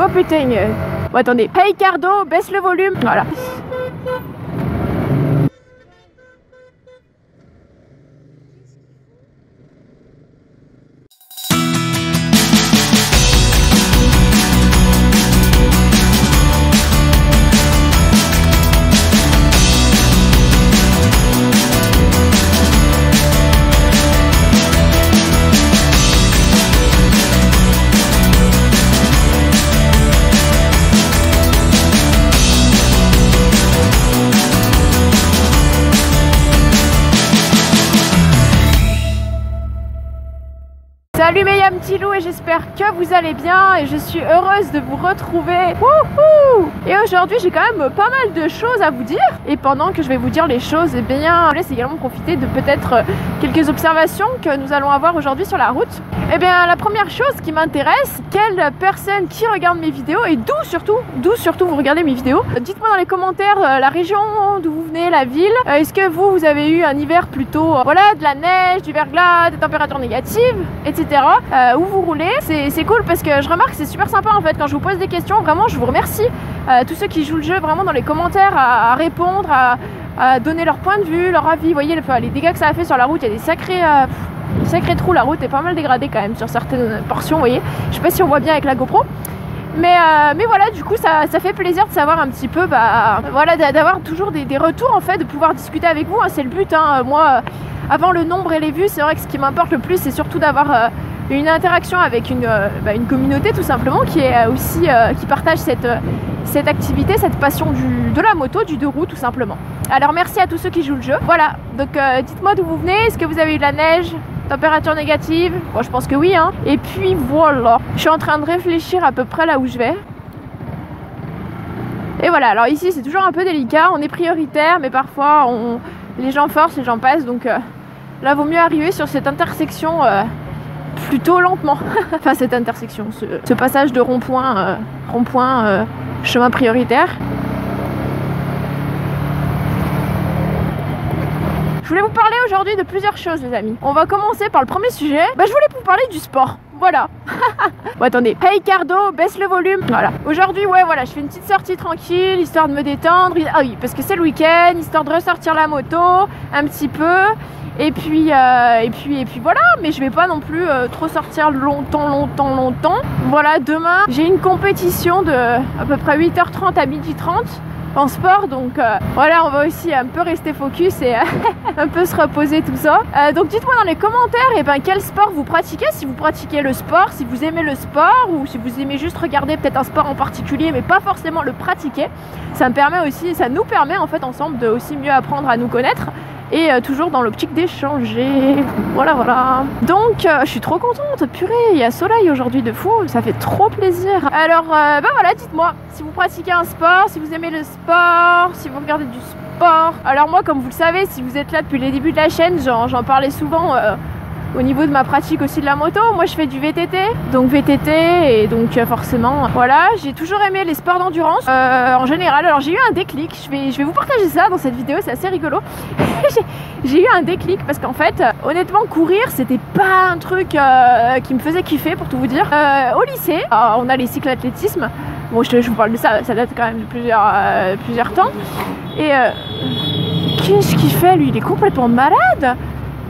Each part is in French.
Oh putain. Bon, attendez. Hey Cardo, baisse le volume. Voilà. Salut mes yam petits loups et j'espère que vous allez bien et je suis heureuse de vous retrouver. Wouhou! Et aujourd'hui j'ai quand même pas mal de choses à vous dire et pendant que je vais vous dire les choses, eh bien je laisse également profiter de peut-être quelques observations que nous allons avoir aujourd'hui sur la route. Eh bien la première chose qui m'intéresse, quelle personne qui regarde mes vidéos et d'où surtout vous regardez mes vidéos. Dites-moi dans les commentaires la région d'où vous venez, la ville. Est-ce que vous avez eu un hiver plutôt voilà, de la neige, du verglas, des températures négatives, etc. Où vous roulez, c'est cool parce que je remarque que c'est super sympa en fait quand je vous pose des questions. Vraiment je vous remercie tous ceux qui jouent le jeu vraiment dans les commentaires à répondre, à donner leur point de vue, leur avis. Vous voyez les dégâts que ça a fait sur la route, il y a des sacrés trous, la route est pas mal dégradée quand même sur certaines portions, vous voyez. Je sais pas si on voit bien avec la GoPro. Mais voilà, du coup ça fait plaisir de savoir un petit peu, voilà, d'avoir toujours des retours en fait, de pouvoir discuter avec vous, hein, c'est le but, hein. Moi, avant le nombre et les vues, c'est vrai que ce qui m'importe le plus, c'est surtout d'avoir une interaction avec une communauté tout simplement qui est aussi qui partage cette activité, cette passion de la moto, du deux roues tout simplement. Alors merci à tous ceux qui jouent le jeu. Voilà, donc dites-moi d'où vous venez, est-ce que vous avez eu de la neige? Température négative? Bon, je pense que oui, hein. Et puis voilà, je suis en train de réfléchir à peu près là où je vais. Et voilà, alors ici c'est toujours un peu délicat, on est prioritaire, mais parfois les gens forcent, les gens passent, donc là vaut mieux arriver sur cette intersection plutôt lentement. Enfin cette intersection, ce passage de rond-point, chemin prioritaire. Je voulais vous parler aujourd'hui de plusieurs choses les amis. On va commencer par le premier sujet. Je voulais vous parler du sport. Voilà. Bon attendez. Hey Cardo, baisse le volume. Voilà. Aujourd'hui ouais voilà, je fais une petite sortie tranquille, histoire de me détendre. Ah oui, parce que c'est le week-end, histoire de ressortir la moto un petit peu. Et puis voilà, mais je vais pas non plus trop sortir longtemps. Voilà, demain j'ai une compétition de à peu près 8h30 à 12h30 en sport, donc voilà, on va aussi un peu rester focus et un peu se reposer tout ça. Donc dites-moi dans les commentaires quel sport vous pratiquez, si vous pratiquez le sport, si vous aimez le sport ou si vous aimez juste regarder peut-être un sport en particulier mais pas forcément le pratiquer. Ça nous permet en fait ensemble de aussi mieux apprendre à nous connaître. Et toujours dans l'optique d'échanger. Voilà. Donc je suis trop contente, purée, il y a soleil aujourd'hui de fou, ça fait trop plaisir. Alors voilà, dites-moi si vous pratiquez un sport, si vous aimez le sport, si vous regardez du sport. Alors moi, comme vous le savez, si vous êtes là depuis les débuts de la chaîne, j'en parlais souvent au niveau de ma pratique aussi de la moto. Moi je fais du VTT, et donc forcément voilà, j'ai toujours aimé les sports d'endurance en général. Alors j'ai eu un déclic, je vais vous partager ça dans cette vidéo, c'est assez rigolo. J'ai eu un déclic parce qu'en fait honnêtement courir c'était pas un truc qui me faisait kiffer pour tout vous dire. Au lycée on a les cycles athlétisme, bon je vous parle de ça, ça date quand même de plusieurs temps. Et qu'est-ce qu'il fait lui, il est complètement malade.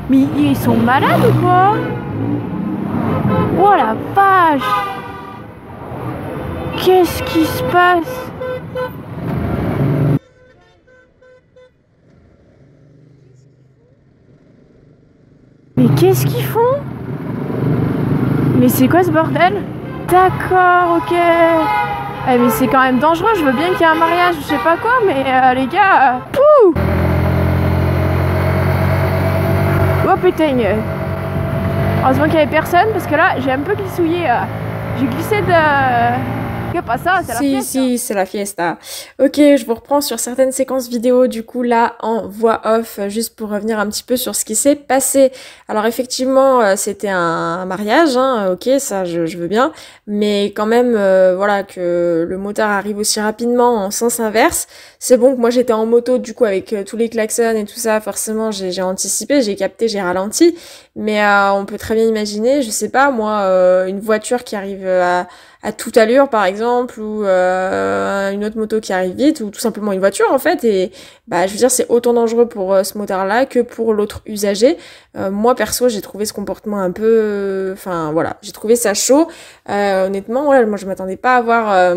Mais ils sont malades ou quoi? Oh la vache! Qu'est-ce qui se passe? Mais qu'est-ce qu'ils font? Mais c'est quoi ce bordel? D'accord, ok. Eh mais c'est quand même dangereux, je veux bien qu'il y ait un mariage, je sais pas quoi, mais les gars... Pouh! Oh putain, heureusement qu'il n'y avait personne parce que là j'ai un peu glissouillé, j'ai glissé de... Pas ça, c'est la fiesta. Si, c'est la fiesta. Ok, je vous reprends sur certaines séquences vidéo du coup là en voix off, juste pour revenir un petit peu sur ce qui s'est passé. Alors effectivement, c'était un mariage, hein, ok, ça je veux bien, mais quand même, voilà, que le motard arrive aussi rapidement en sens inverse. C'est bon que moi j'étais en moto du coup avec tous les klaxons et tout ça, forcément j'ai anticipé, j'ai capté, j'ai ralenti, mais on peut très bien imaginer, je sais pas moi, une voiture qui arrive à toute allure par exemple, ou une autre moto qui arrive vite, ou tout simplement une voiture en fait, et bah je veux dire c'est autant dangereux pour ce motard-là que pour l'autre usager. Moi perso j'ai trouvé ce comportement un peu, enfin voilà, j'ai trouvé ça chaud. Honnêtement, voilà, moi je m'attendais pas à voir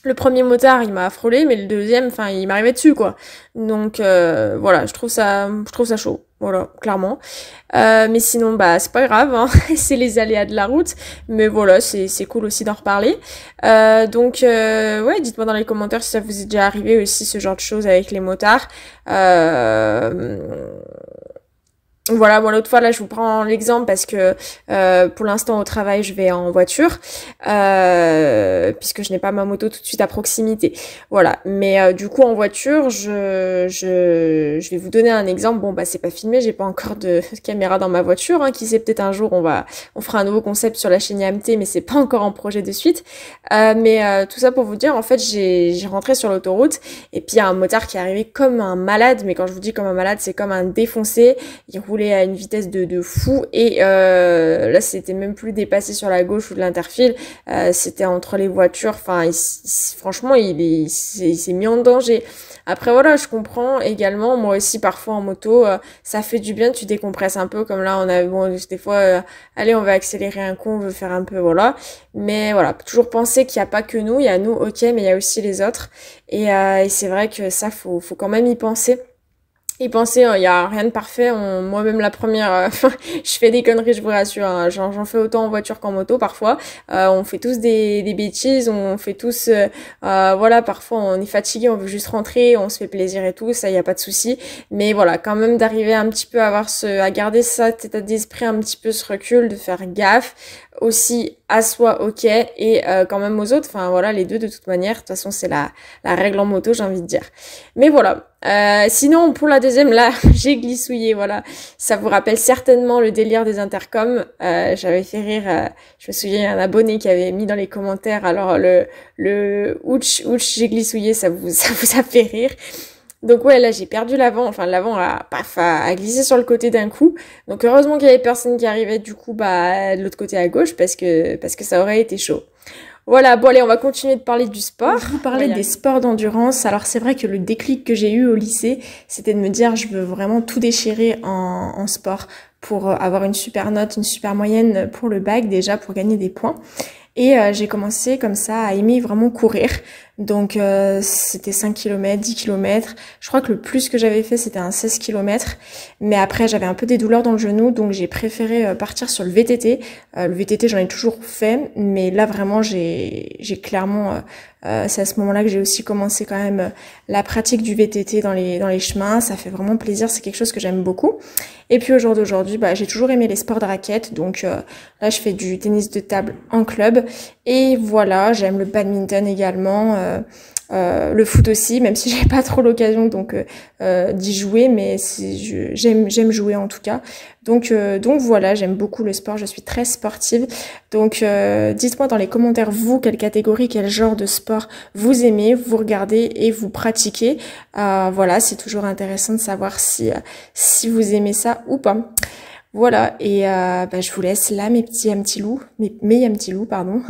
le premier motard, il m'a frôlé, mais le deuxième, enfin, il m'arrivait dessus, quoi. Donc, voilà, je trouve ça chaud. Voilà, clairement. Mais sinon, bah, c'est pas grave, hein. C'est les aléas de la route. Mais voilà, c'est cool aussi d'en reparler. Donc, ouais, dites-moi dans les commentaires si ça vous est déjà arrivé aussi, ce genre de choses avec les motards. Voilà, bon l'autre fois là je vous prends l'exemple parce que pour l'instant au travail je vais en voiture puisque je n'ai pas ma moto tout de suite à proximité. Voilà, mais du coup en voiture je vais vous donner un exemple. Bon bah c'est pas filmé, j'ai pas encore de caméra dans ma voiture, hein. Qui sait, peut-être un jour on fera un nouveau concept sur la chaîne IAMT, mais c'est pas encore en projet de suite. Mais tout ça pour vous dire, en fait j'ai rentré sur l'autoroute et puis il y a un motard qui est arrivé comme un malade, mais quand je vous dis comme un malade c'est comme un défoncé. Il roulait à une vitesse de fou et là c'était même plus dépassé sur la gauche ou de l'interfile, c'était entre les voitures, enfin franchement il s'est mis en danger. Après voilà, je comprends également, moi aussi parfois en moto ça fait du bien, tu décompresses un peu, comme là on a bon des fois allez on va accélérer un coup, on veut faire un peu voilà, mais voilà, toujours penser qu'il n'y a pas que nous, il y a nous ok, mais il y a aussi les autres et c'est vrai que ça faut quand même y penser. Et pensez, il y a rien de parfait. Moi-même la première, je fais des conneries, je vous rassure. Hein. J'en fais autant en voiture qu'en moto parfois. On fait tous des bêtises, on fait tous, voilà, parfois on est fatigué, on veut juste rentrer, on se fait plaisir et tout, ça y a pas de souci. Mais voilà, quand même d'arriver un petit peu à garder cet état d'esprit, un petit peu ce recul, de faire gaffe aussi à soi, ok, et quand même aux autres. Enfin voilà, les deux de toute manière. De toute façon, c'est la règle en moto, j'ai envie de dire. Mais voilà. Sinon, pour la deuxième, là, j'ai glissouillé, voilà. Ça vous rappelle certainement le délire des intercoms. J'avais fait rire, je me souviens, il y a un abonné qui avait mis dans les commentaires, alors le ouch, j'ai glissouillé, ça vous a fait rire. Donc ouais, là j'ai perdu l'avant, enfin l'avant a glissé sur le côté d'un coup. Donc heureusement qu'il y avait personne qui arrivait du coup bah de l'autre côté à gauche parce que ça aurait été chaud. Voilà, bon allez, on va continuer de parler du sport. Je vous parlais des sports d'endurance. Alors c'est vrai que le déclic que j'ai eu au lycée, c'était de me dire je veux vraiment tout déchirer en sport pour avoir une super note, une super moyenne pour le bac déjà, pour gagner des points. Et j'ai commencé comme ça à aimer vraiment courir. Donc c'était 5 km, 10 km. Je crois que le plus que j'avais fait c'était un 16 km. Mais après j'avais un peu des douleurs dans le genou, donc j'ai préféré partir sur le VTT. Le VTT j'en ai toujours fait, mais là vraiment j'ai clairement... c'est à ce moment-là que j'ai aussi commencé quand même la pratique du VTT dans les chemins. Ça fait vraiment plaisir, c'est quelque chose que j'aime beaucoup. Et puis au jour d'aujourd'hui, bah, j'ai toujours aimé les sports de raquettes. Donc là je fais du tennis de table en club. Et voilà, j'aime le badminton également. Le foot aussi, même si j'ai pas trop l'occasion donc d'y jouer, mais j'aime jouer en tout cas. Donc voilà, j'aime beaucoup le sport, je suis très sportive. Donc dites-moi dans les commentaires vous quelle catégorie, quel genre de sport vous aimez, vous regardez et vous pratiquez. Voilà, c'est toujours intéressant de savoir si vous aimez ça ou pas. Voilà, et bah, je vous laisse là mes petits loups, mes petits loups, pardon.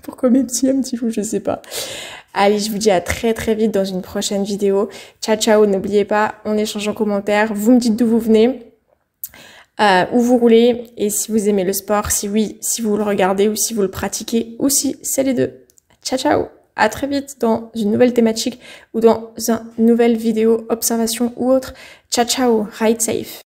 Pourquoi mes petits loups, je sais pas. Allez, je vous dis à très très vite dans une prochaine vidéo. Ciao ciao, n'oubliez pas, on échange en commentaire, vous me dites d'où vous venez, où vous roulez, et si vous aimez le sport, si oui, si vous le regardez ou si vous le pratiquez, ou si c'est les deux. Ciao ciao, à très vite dans une nouvelle thématique ou dans une nouvelle vidéo, observation ou autre. Ciao ciao, ride safe.